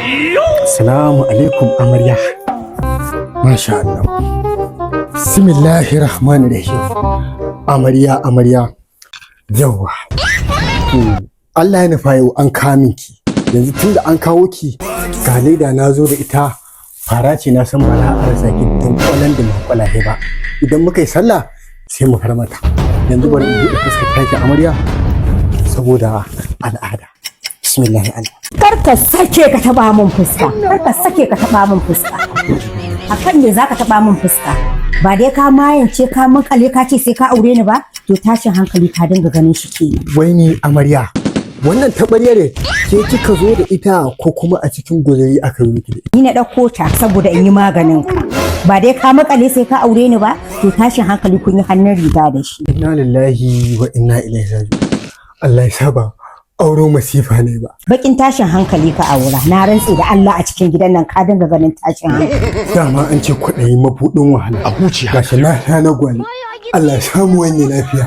Assalamu alaikum amarya. Masha Allah. Bismillahir Rahmanir Rahim. Amarya. Yawwa. Allah ya nufa yau an kamin ki. Yanzu tunda an kawo ki ga leda na zo da ita. Fara ce na san ba za a rasa ki don kwalan da makwalahe ba. Idan muka yi sallah sai mu fara mata. Yanzu bari in buɗe fuskar taki amarya saboda al'ada. Bismillah Allah. Kar ka sake ka taba min fuska. Akan me zaka taba min fuska? Ba dai ka mayance ka makale ka ce sai ka aure ni ba? To tashin hankali ka dinga ganin shi ke. Wai ni amarya. Wannan taɓarya ne ke kika zo da ita ko kuma a cikin guzuri aka yi miki da ita? Ni na ɗauko ta saboda in yi maganin ka. Ba dai ka makale sai ka aure ni ba? To tashin hankali kun yi hannun riga da shi. Inna lillahi wa inna ilaihi raji'un. Allah ya saba auro masifa ne ba. Bakin tashin hankali ka aura. Na rantse da Allah a cikin gidan nan ka dinga ganin tashin hankali. Dama an ce kwaɗayi mabuɗin wahala. A huciya. Gashi na gwali. Allah ya samu wani lafiya.